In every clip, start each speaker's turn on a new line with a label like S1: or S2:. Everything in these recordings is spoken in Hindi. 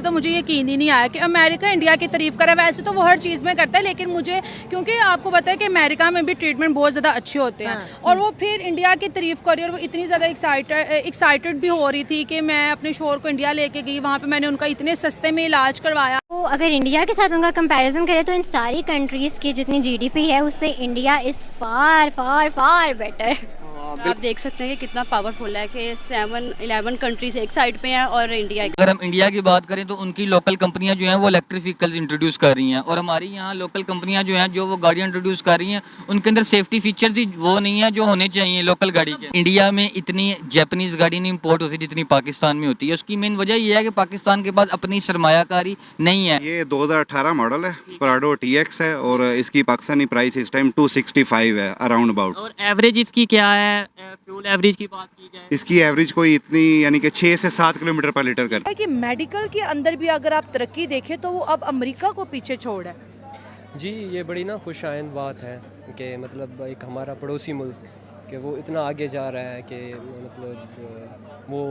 S1: तो मुझे यकीन ही नहीं आया कि अमेरिका इंडिया की तारीफ करे। वैसे तो वो हर चीज़ में करता है, लेकिन मुझे क्योंकि आपको पता है कि अमेरिका में भी ट्रीटमेंट बहुत ज़्यादा अच्छे होते हैं और वो फिर इंडिया की तारीफ कर रही है और वो इतनी ज़्यादा एक्साइटेड भी हो रही थी कि मैं अपने शोहर को इंडिया लेके गई, वहाँ पे मैंने उनका इतने सस्ते में इलाज करवाया।
S2: तो अगर इंडिया के साथ उनका कंपैरिजन करें तो इन सारी कंट्रीज़ की जितनी जीडीपी है उससे India is far far far better.
S3: आप देख सकते हैं कि कितना पावरफुल है कि 7-11 कंट्रीज एक साइड पे हैं और इंडिया।
S4: अगर हम इंडिया की बात करें तो उनकी लोकल कंपनियां जो हैं वो इलेक्ट्रिक व्हीकल्स इंट्रोड्यूस कर रही हैं और हमारी यहाँ लोकल कंपनियां जो हैं जो वो गाड़ियाँ इंट्रोड्यूस कर रही हैं उनके अंदर सेफ्टी फीचर्स ही वो नहीं है जो होने चाहिए लोकल गाड़ी के। इंडिया में इतनी जापानीज गाड़ी नहीं इम्पोर्ट होती जितनी पाकिस्तान में होती है। उसकी मेन वजह ये है कि पाकिस्तान के पास अपनी सरमायाकारी नहीं है।
S5: ये 2018 मॉडल है, प्राडो TX है और इसकी पाकिस्तानी प्राइस इस टाइम 265 है अराउंड अबाउट।
S6: और एवरेज इसकी क्या है? फ्यूल एवरेज की बात की जाए
S5: इसकी एवरेज कोई इतनी यानी कि 6 से 7 किलोमीटर पर लीटर करती है।
S7: कि मेडिकल के अंदर भी अगर आप तरक्की देखें तो वो अब अमेरिका को पीछे छोड़ है।
S8: जी ये बड़ी ना खुशाइंद बात है कि मतलब एक हमारा पड़ोसी मुल्क कि वो इतना आगे जा रहा है कि मतलब वो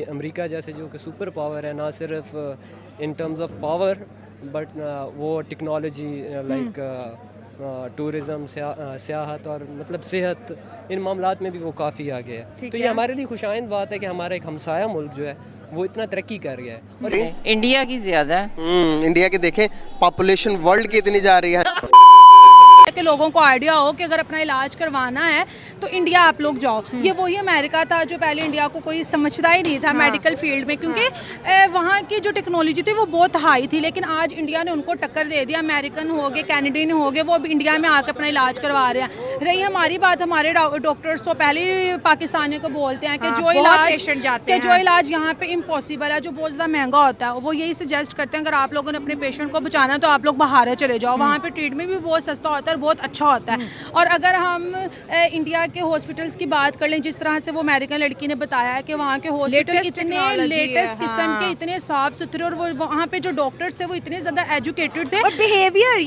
S8: अमेरिका जैसे जो कि सुपर पावर है, ना सिर्फ in terms of power but वो टेक्नोलॉजी लाइक टूरिज़म, सियाहत और मतलब सेहत, इन मामलात में भी वो काफ़ी आगे है। तो ये हमारे लिए खुशाइंद बात है कि हमारा एक हमसाया मुल्क जो है वो इतना तरक्की कर गया है। और
S9: इंडिया की ज़्यादा है। इंडिया की देखें पॉपुलेशन वर्ल्ड की इतनी जा रही है
S1: कि लोगों को आइडिया हो कि अगर अपना इलाज करवाना है तो इंडिया आप लोग जाओ। ये वही अमेरिका था जो पहले इंडिया को कोई समझता ही नहीं था मेडिकल फील्ड में, क्योंकि वहाँ की जो टेक्नोलॉजी थी वो बहुत हाई थी, लेकिन आज इंडिया ने उनको टक्कर दे दिया। अमेरिकन हो गए, कैनेडियन हो गए, वो अब इंडिया में आकर अपना इलाज करवा रहे हैं। रही हमारी बात, हमारे डॉक्टर्स तो पहले ही पाकिस्तानियों को बोलते हैं कि जो इलाज यहाँ पे इम्पॉसिबल है, जो बहुत ज़्यादा महंगा होता है, वो यही सजेस्ट करते हैं अगर आप लोगों ने अपने पेशेंट को बचाना है तो आप लोग बाहर चले जाओ, वहाँ पे ट्रीटमेंट भी बहुत सस्ता होता है, बहुत अच्छा होता है। और अगर हम इंडिया के हॉस्पिटल्स की बात कर लें, जिस तरह से वो अमेरिकन लड़की ने बताया है कि वहाँ के हॉस्पिटल इतने लेटेस्ट किस्म के, इतने साफ सुथरे, और वो वहाँ पे जो डॉक्टर्स थे वो इतने ज्यादा एजुकेटेड थे।
S7: और बिहेवियर,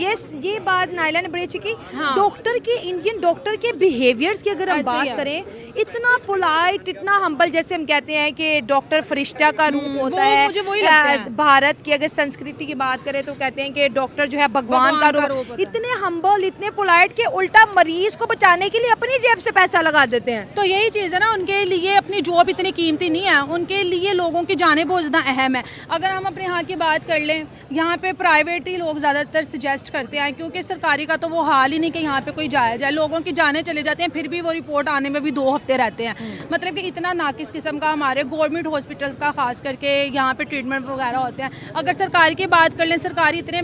S7: ये बात नाइला ने बड़ी अच्छी की। डॉक्टर के, इंडियन डॉक्टर के बिहेवियर्स की अगर हम बात करें, इतना पोलाइट, इतना हम्बल, जैसे हम कहते हैं कि डॉक्टर फरिश्ता का रूप होता है।
S1: मुझे वही लगता है।
S7: भारत की अगर संस्कृति की बात करें तो कहते हैं कि डॉक्टर जो है भगवान का रूप। इतने हम्बल, इतने पोलाइट के उल्टा मरीज को बचाने के लिए अपनी जेब से पैसा लगा देते हैं।
S1: तो यही चीज़ है ना, उनके लिए अपनी जॉब इतनी कीमती नहीं है, उनके लिए लोगों की जानें बहुत ज़्यादा अहम है। अगर हम अपने यहाँ की बात कर लें, यहाँ पे प्राइवेट ही लोग ज़्यादातर सजेस्ट करते हैं, क्योंकि सरकारी का तो वो हाल ही नहीं कि यहाँ पे कोई जाया जाए। लोगों की जानें चले जाते हैं, फिर भी वो रिपोर्ट आने में भी 2 हफ्ते रहते हैं। मतलब कि इतना नाकिस किस्म का हमारे गवर्नमेंट हॉस्पिटल्स का खास करके यहाँ पे ट्रीटमेंट वगैरह होते हैं। अगर सरकारी की बात कर लें, सरकारी इतने,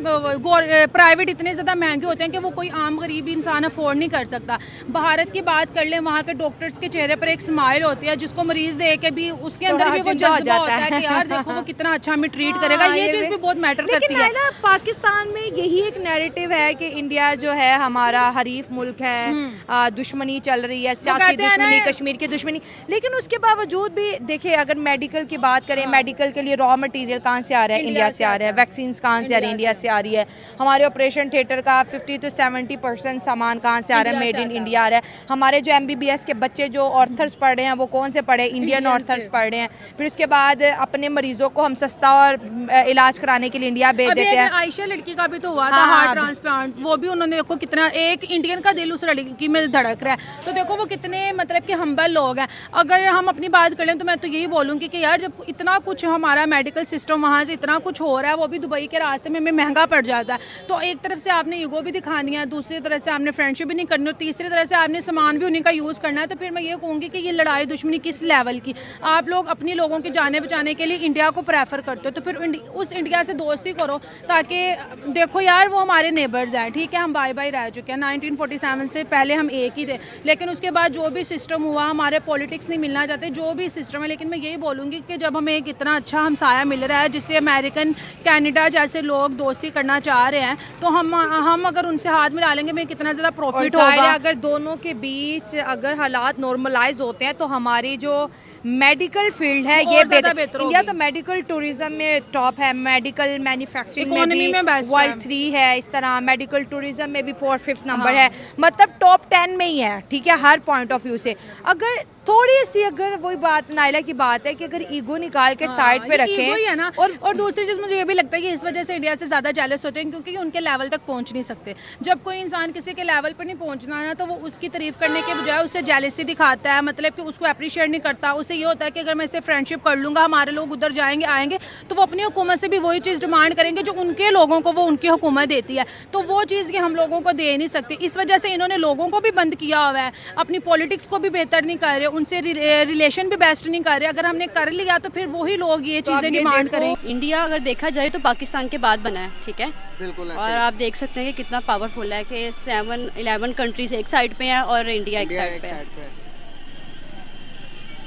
S1: प्राइवेट इतने ज़्यादा महंगे होते हैं कि वो कोई आम गरीब इंसान अफोर्ड नहीं कर सकता। भारत की बात कर लें, वहाँ के डॉक्टर्स के चेहरे पर एक स्माइल होती है, जिसको मरीज देख के भी उसके अंदर भी वो जज्बा होता है कि यार देखो वो कितना अच्छा हमें ट्रीट करेगा। ये चीज़ भी बहुत मैटर करती है।
S7: पाकिस्तान में यही एक नैरेटिव है कि इंडिया जो है हमारा हरीफ मुल्क है, दुश्मनी चल रही है, सियासी दुश्मनी, कश्मीर की दुश्मनी। लेकिन उसके बावजूद भी देखिए, अगर मेडिकल की बात करें, मेडिकल के लिए रॉ मटेरियल कहाँ से आ रहा है? इंडिया से आ रहा है। वैक्सीन कहाँ से आ रही है? इंडिया से आ रही है। हमारे ऑपरेशन थिएटर का 50 to 70% सामान कहाँ से आ रहा है? मेड इन इंडिया आ रहा है। हमारे जो MBBS के बच्चे जो ऑर्थर्स पढ़ रहे हैं वो कौन से पढ़े? इंडियन ऑर्थर्स पढ़ रहे हैं। फिर उसके बाद अपने मरीजों को हम सस्ता और इलाज कराने के लिए इंडिया भेज देते हैं।
S1: आयशा लड़की का भी तो हुआ था हार्ट ट्रांसप्लांट, वो भी उन्होंने देखो कितना, एक इंडियन का दिल उस लड़की में धड़क रहा है। तो देखो वो कितने मतलब कि हम्बल लोग हैं। अगर हम अपनी बात कर लें तो मैं तो यही बोलूँगी कि यार जब इतना कुछ हमारा मेडिकल सिस्टम वहाँ से इतना कुछ हो रहा है, वो भी दुबई के रास्ते में हमें महंगा पड़ जाता है। तो एक तरफ से आपने ईगो भी दिखानी है, दूसरी तरफ से आपने फ्रेंडशिप भी नहीं करनी, और तीसरी तरह से आपने सामान भी उन्हीं का यूज़ करना है। तो फिर मैं ये कहूँगी कि ये लड़ाई दुश्मनी किस लेवल की, आप लोग अपनी लोगों की जाने बचाने के लिए इंडिया को प्रेफर करते हो, तो फिर उस इंडिया से दोस्ती करो, ताकि देखो यार वो हमारे नेबर्स हैं, ठीक है, हम बाय बाय रह चुके हैं। 1947 से पहले हम एक ही थे, लेकिन उसके बाद जो भी सिस्टम हुआ, हमारे पॉलिटिक्स नहीं मिलना चाहते, जो भी सिस्टम है। लेकिन मैं यही बोलूँगी कि जब हमें एक इतना अच्छा हमसाया मिल रहा है जिससे अमेरिकन, कनाडा जैसे लोग दोस्ती करना चाह रहे हैं, तो हम अगर उनसे हाथ मिला लेंगे में कितना ज़्यादा प्रॉफिट होगा।
S7: अगर दोनों के बीच अगर हालात नॉर्मलाइज होते हैं तो हमारी जो मेडिकल फील्ड है ये बेहतर। इंडिया तो मेडिकल टूरिज्म में टॉप है, मेडिकल मैन्युफैक्चरिंग में भी वर्ल्ड 3 है, इस तरह मेडिकल टूरिज्म में भी 4th 5th नंबर है, मतलब टॉप 10 में ही है, ठीक है, हर पॉइंट ऑफ व्यू से। अगर थोड़ी सी अगर वही बात नाइला की बात है कि अगर ईगो निकाल के साइड पे
S1: ये
S7: रखें
S1: ego ही है ना। और दूसरी चीज़ मुझे ये भी लगता है कि इस वजह से इंडिया से ज़्यादा जेलस होते हैं क्योंकि उनके लेवल तक पहुंच नहीं सकते। जब कोई इंसान किसी के लेवल पर नहीं पहुंचना है ना तो वो उसकी तारीफ करने के बजाय उससे जेलसी दिखाता है, मतलब कि उसको अप्रिशिएट नहीं करता। उसे ये होता है कि अगर मैं इससे फ्रेंडशिप कर लूँगा, हमारे लोग उधर जाएंगे आएंगे तो वो अपनी हुकूमत से भी वही चीज़ डिमांड करेंगे जो उनके लोगों को वो उनकी हुकूमत देती है। तो वो चीज़ कि हम लोगों को दे नहीं सकती। इस वजह से इन्होंने लोगों को भी बंद किया हुआ है, अपनी पॉलिटिक्स को भी बेहतर नहीं कर रहे, उनसे रिलेशन भी बेस्ट नहीं कर रहे। अगर हमने कर लिया तो फिर वही लोग ये चीज़ें डिमांड करेंगे।
S3: इंडिया अगर देखा जाए तो पाकिस्तान के बाद बना है, ठीक है।
S9: बिल्कुल ऐसे
S3: और
S9: ही।
S3: आप देख सकते हैं कि कितना पावरफुल है कि 11 कंट्रीज एक साइड पे हैं और इंडिया एक
S9: इंडिया
S3: साइड
S9: एक
S3: पे है।
S9: साइड पे।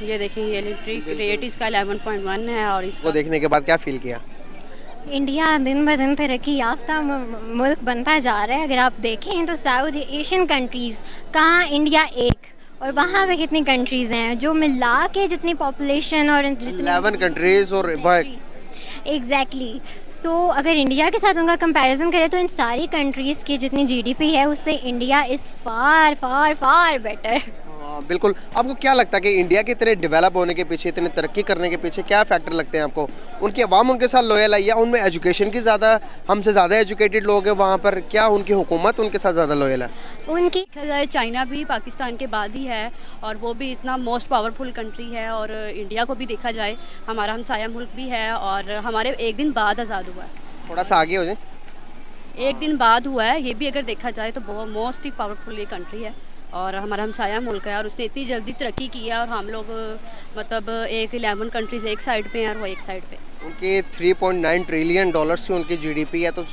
S3: ये देखें, ये इलेक्ट्रिक रेट इसका 11.1 है और
S9: वो
S3: इसको
S9: देखने के बाद क्या फील किया?
S2: इंडिया दिन ब दिन तरक्की याफ्ता मुल्क बनता जा रहा है। अगर आप देखें तो साउथ एशियन कंट्रीज़ कहाँ, इंडिया एक, और वहाँ पे कितनी कंट्रीज़ हैं जो मिला के जितनी पॉपुलेशन और
S9: 11 कंट्रीज और
S2: एग्जैक्टली। सो अगर इंडिया के साथ उनका कंपैरिजन करें तो इन सारी कंट्रीज़ की जितनी जीडीपी है उससे India is far far far better.
S9: बिल्कुल। आपको क्या लगता है कि इंडिया के इतने डेवलप होने के पीछे, इतने तरक्की करने के पीछे क्या फैक्टर लगते हैं आपको? उनकी आवाम उनके साथ लॉयल है या उनमें एजुकेशन की ज़्यादा, हमसे ज़्यादा एजुकेटेड लोग हैं वहाँ पर, क्या उनकी हुकूमत उनके साथ ज़्यादा लॉयल है?
S2: उनकी
S3: देखा जाए चाइना भी पाकिस्तान के बाद ही है और वो भी इतना मोस्ट पावरफुल कंट्री है। और इंडिया को भी देखा जाए, हमारा हमसाया मुल्क भी है और हमारे एक दिन बाद आज़ाद हुआ है।
S9: थोड़ा सा आगे हो जाए।
S3: एक दिन बाद हुआ है, ये भी अगर देखा जाए तो बहुत मोस्ट ही पावरफुल ये कंट्री है और हमारा हमसाया मुल्क है और उसने इतनी जल्दी तरक्की की है और हम लोग मतलब 11 कंट्रीज एक साइड पे हैं और वो एक साइड पे।
S9: उनके 3.9 ट्रिलियन डॉलर्स की उनकी जीडीपी है, तो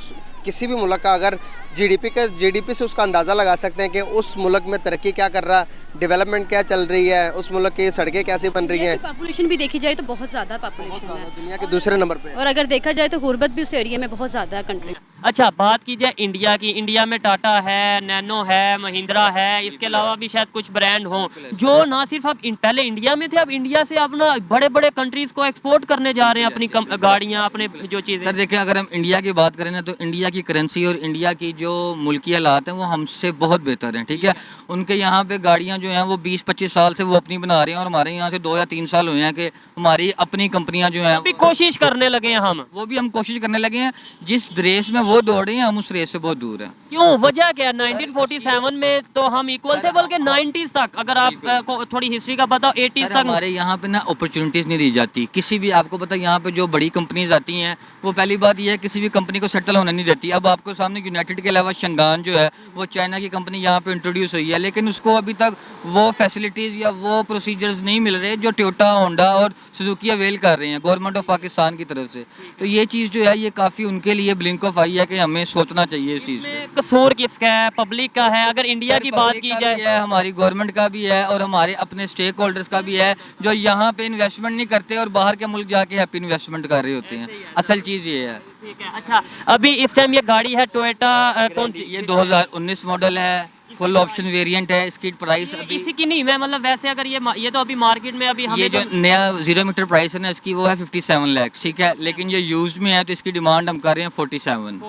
S9: किसी भी मुल्क का अगर जीडीपी से उसका अंदाज़ा लगा सकते हैं कि उस मुल्क में तरक्की क्या कर रहा, डेवलपमेंट क्या चल रही है, उस मुल्क की सड़कें कैसे बन रही हैं।
S3: पॉपुलेशन भी देखी जाए तो बहुत ज़्यादा पॉपुलेशन है
S9: दुनिया के दूसरे नंबर पे है।
S3: और अगर देखा जाए तो गुर्बत भी उस एरिया में बहुत ज़्यादा है कंट्री।
S6: अच्छा, बात की जाए इंडिया की, इंडिया में टाटा है, नैनो है, महिंद्रा है, इसके अलावा भी शायद कुछ ब्रांड हों जो ना सिर्फ अब पहले इंडिया में थे, अब इंडिया से अपना बड़े बड़े कंट्रीज को एक्सपोर्ट करने जा रहे हैं अपनी गाड़ियाँ, अपने जो चीज़ें।
S4: सर देखिए, अगर हम इंडिया की बात करें ना तो इंडिया की करेंसी और इंडिया की जो मुल्की हालात हैं वो हमसे बहुत बेहतर हैं, ठीक है। उनके यहाँ पे गाड़ियाँ जो हैं वो 20-25 साल से वो अपनी बना रहे हैं और हमारे यहाँ से 2 या 3 साल हुए हैं कि हमारी अपनी कंपनियाँ जो हैं
S6: अभी कोशिश करने लगे हैं हम,
S4: वो भी हम कोशिश करने लगे हैं। जिस रेस में वो दौड़ रहे हैं हम उस रेस से बहुत दूर हैं।
S6: क्यों, वजह क्या है? 1947 में तो हम इक्वल थे, बल्कि 90s तक, अगर आप को थोड़ी हिस्ट्री का बताओ, 80s
S4: सर,
S6: तक
S4: हमारे यहाँ पे ना अपॉर्चुनिटीज़ नहीं दी जाती किसी भी। आपको पता है यहाँ पे जो बड़ी कंपनीज आती हैं वो पहली बात ये है किसी भी कंपनी को सेटल होने नहीं देती। अब आपको सामने यूनाइटेड के अलावा शंगान जो है वो चाइना की कंपनी यहाँ पे इंट्रोड्यूस हुई है, लेकिन उसको अभी तक वो फैसिलिटीज़ या वो प्रोसीजर्स नहीं मिल रहे जो टोयोटा, होंडा और सुजुकी अवेल कर रहे हैं गवर्नमेंट ऑफ पाकिस्तान की तरफ से। तो ये चीज़ जो है ये काफ़ी उनके लिए ब्लिंक ऑफ आई है कि हमें सोचना चाहिए इस चीज़ पे।
S6: कसूर किसका है? पब्लिक का है? अगर इंडिया की बात की जाए,
S4: हमारी गवर्नमेंट का भी है और हमारे अपने स्टेक होल्डर्स का भी है जो यहाँ पे इन्वेस्टमेंट नहीं करते और बाहर के मुल्क जाके हैप्पी इन्वेस्टमेंट कर रहे होते हैं। असल चीज़ ये है।
S6: ठीक है। अच्छा, अभी इस टाइम ये गाड़ी है टोयोटा कौन सी?
S4: ये 2019 मॉडल है, फुल ऑप्शन वेरिएंट है। इसकी प्राइस अभी
S6: इसी की नहीं, मैं मतलब वैसे अगर ये तो अभी मार्केट में अभी
S4: ये
S6: हमें
S4: जो
S6: तो
S4: नया 0 मीटर प्राइस है ना इसकी वो है 57 लाख, ठीक है। लेकिन ये यूज्ड में है तो इसकी डिमांड हम कर रहे हैं 47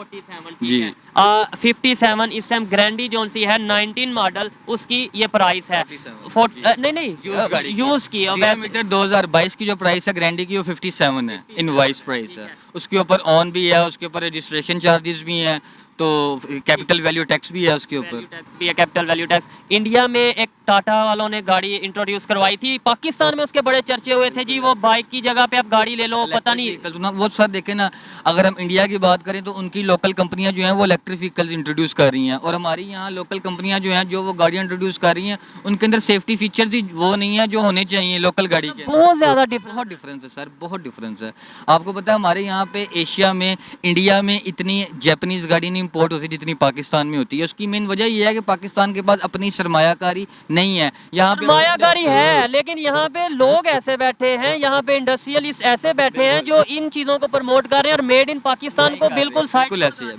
S6: जी। 57 इस टाइम ग्रैंडी जोन सी है 19 मॉडल, उसकी ये प्राइस है नहीं यूज की।
S4: 0 मीटर 2022 की जो प्राइस है ग्रैंडी की वो 57 है, इनवॉइस प्राइस है। उसके ऊपर ऑन भी है, उसके ऊपर रजिस्ट्रेशन चार्जेस भी हैं, तो कैपिटल वैल्यू टैक्स भी है उसके ऊपर।
S6: भी है कैपिटल वैल्यू टैक्स। इंडिया में एक टाटा वालों ने गाड़ी इंट्रोड्यूस करवाई थी, पाकिस्तान में उसके बड़े चर्चे हुए थे जी, वो बाइक की जगह पे आप गाड़ी ले लो, पता नहीं
S4: वो सर देखें ना, अगर हम इंडिया की बात करें तो उनकी लोकल कंपनियां जो हैं वो इलेक्ट्रिक व्हीकल्स इंट्रोड्यूस कर रही हैं और हमारी यहाँ लोकल कंपनियां जो हैं जो वो गाड़ियाँ इंट्रोड्यूस कर रही हैं उनके अंदर सेफ्टी फीचर्स ही वो नहीं है जो होने चाहिए लोकल गाड़ी के।
S6: बहुत ज़्यादा
S4: बहुत डिफरेंस है सर, बहुत डिफरेंस है। आपको पता है हमारे यहाँ पे एशिया में, इंडिया में इतनी जापानीज़ गाड़ी नहीं इम्पोर्ट होती जितनी पाकिस्तान में होती है। उसकी मेन वजह ये है कि पाकिस्तान के पास अपनी सरमायाकारी नहीं है। यहाँ पे
S6: सरमायाकारी है, लेकिन यहाँ पे लोग ऐसे बैठे हैं, यहाँ पे इंडस्ट्रियलिस्ट ऐसे बैठे हैं जो इन चीज़ों को प्रमोट कर रहे हैं और मेड इन पाकिस्तान को बिल्कुल
S4: ऐसे है,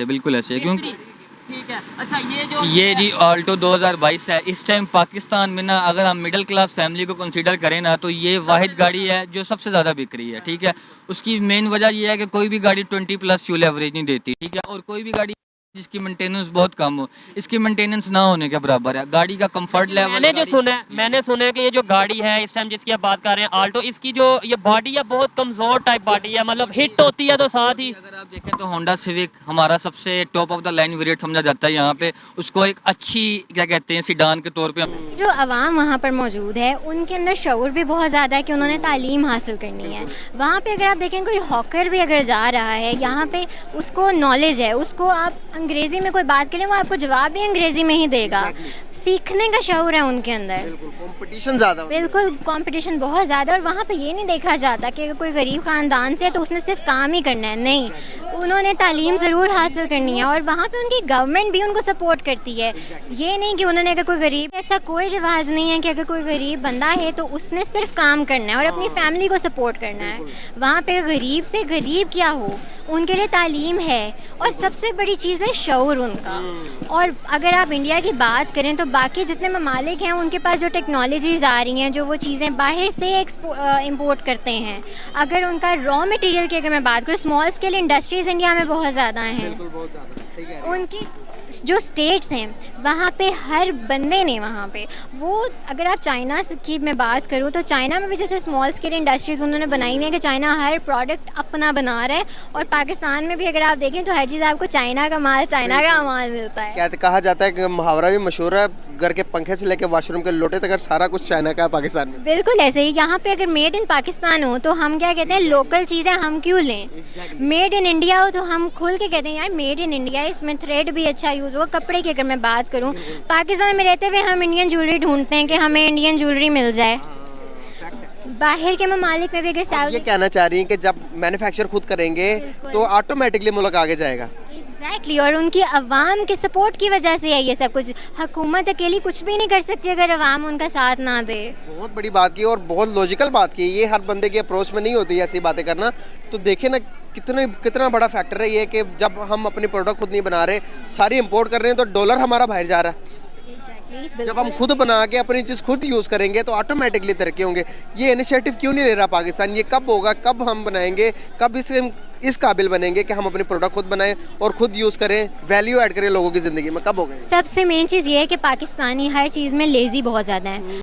S4: बिल्कुल ऐसे है क्योंकि
S6: ठीक है। अच्छा,
S4: ये जी ऑल्टो 2022 है। इस टाइम पाकिस्तान में ना अगर हम मिडिल क्लास फैमिली को कंसीडर करें ना तो ये वाहिद गाड़ी है जो सबसे ज़्यादा बिक रही है, ठीक है। उसकी मेन वजह ये है कि कोई भी गाड़ी 20+ फ्यूल एवरेज नहीं देती, ठीक है, और कोई भी गाड़ी जिसकी मेंटेनेंस बहुत कम हो, इसकी मेंटेनेंस ना होने के बराबर है। गाड़ी का कंफर्ट लेवल,
S6: मैंने सुना है कि ये जो गाड़ी है इस टाइम जिसकी आप बात कर रहे हैं आल्टो, इसकी जो ये बॉडी है बहुत कमजोर टाइप बॉडी है, मतलब हिट होती है तो साथ ही
S4: अगर आप देखें तो होंडा सिविक हमारा सबसे top of the line variant समझा जाता है यहाँ पे, उसको एक अच्छी क्या कहते हैं सीडान के तौर पे।
S2: जो अवाम वहाँ पर मौजूद है उनके अंदर शऊर भी बहुत ज़्यादा है कि उन्होंने तालीम हासिल करनी है। वहाँ पे अगर आप देखें कोई हॉकर भी अगर जा रहा है यहाँ पे, उसको नॉलेज है, उसको आप अंग्रेज़ी में कोई बात करें वो आपको जवाब भी अंग्रेज़ी में ही देगा। सीखने का शऊर है उनके अंदर,
S9: कंपटीशन ज़्यादा,
S2: बिल्कुल कंपटीशन बहुत ज़्यादा। और वहाँ पे ये नहीं देखा जाता कि अगर कोई गरीब ख़ानदान से है तो उसने सिर्फ काम ही करना है, नहीं, उन्होंने तालीम ज़रूर हासिल करनी है और वहाँ पे उनकी गवर्नमेंट भी उनको सपोर्ट करती है। ये नहीं कि उन्होंने अगर कोई गरीब, ऐसा कोई रिवाज नहीं है कि अगर कोई गरीब बंदा है तो उसने सिर्फ काम करना है और अपनी फैमिली को सपोर्ट करना है। वहाँ पे गरीब से गरीब क्या हो, उनके लिए तालीम है और सबसे बड़ी चीज़ है शऊर उनका। और अगर आप इंडिया की बात करें तो बाकी जितने ममालिक हैं उनके पास जो टेक्नोलॉजीज़ आ रही हैं, जो वो चीज़ें बाहर से इंपोर्ट करते हैं, अगर उनका रॉ मटेरियल की अगर मैं बात करूँ, स्मॉल स्केल इंडस्ट्रीज़ इंडिया में बहुत ज़्यादा हैं। उनकी जो स्टेट्स हैं वहाँ पे हर बंदे ने वहाँ पे वो, अगर आप चाइना की मैं बात करूँ तो चाइना में भी जैसे स्मॉल स्केल इंडस्ट्रीज़ उन्होंने बनाई हुई है कि चाइना हर प्रोडक्ट अपना बना रहा है। और पाकिस्तान में भी अगर आप देखें तो हर चीज़ आपको चाइना का माल, चाइना का माल मिलता है।
S9: क्या कहा जाता है कि मुहावरा भी मशहूर है, घर के पंखे से लेकर वॉशरूम के लोटे तक सारा कुछ चाइना का है पाकिस्तान में।
S2: बिल्कुल ऐसे ही यहाँ पे अगर मेड इन पाकिस्तान हो तो हम क्या कहते हैं, लोकल चीज़ें हम क्यों लें। मेड इन इंडिया हो तो हम खुल के कहते हैं यार मेड इन इंडिया, इसमें थ्रेड भी अच्छा यूज़ होगा। कपड़े की अगर मैं बात करूँ, पाकिस्तान में रहते हुए हम इंडियन ज्वेलरी ढूंढते हैं कि हमें इंडियन ज्वेलरी मिल जाए। बाहर के ममालिक में भी अगर साउथ,
S9: ये कहना चाह रही हैं कि जब मैन्युफैक्चर खुद करेंगे तो ऑटोमेटिकली मुल्क आगे जाएगा।
S2: एग्जैक्टली, और उनकी अवाम के सपोर्ट की वजह से है ये सब कुछ। हुकूमत अकेली कुछ भी नहीं कर सकती अगर अवाम उनका साथ ना दे।
S9: बहुत बड़ी बात की और बहुत लॉजिकल बात की, ये हर बंदे की अप्रोच में नहीं होती ऐसी बातें करना। तो देखे ना कितना बड़ा फैक्टर है ये कि जब हम अपनी प्रोडक्ट खुद नहीं बना रहे, सारी इंपोर्ट कर रहे हैं तो डॉलर हमारा बाहर जा रहा है। जब हम खुद बना के अपनी चीज़ खुद यूज़ करेंगे तो ऑटोमेटिकली तरक्की होंगे। ये इनिशिएटिव क्यों नहीं ले रहा पाकिस्तान? ये कब होगा, कब हम बनाएंगे, कब इस काबिल बनेंगे कि हम अपनी प्रोडक्ट खुद बनाएं और खुद यूज़ करें, वैल्यू ऐड करें लोगों की ज़िंदगी में, कब होगा?
S2: सबसे मेन चीज़ ये है कि पाकिस्तानी हर चीज़ में लेज़ी बहुत ज़्यादा है।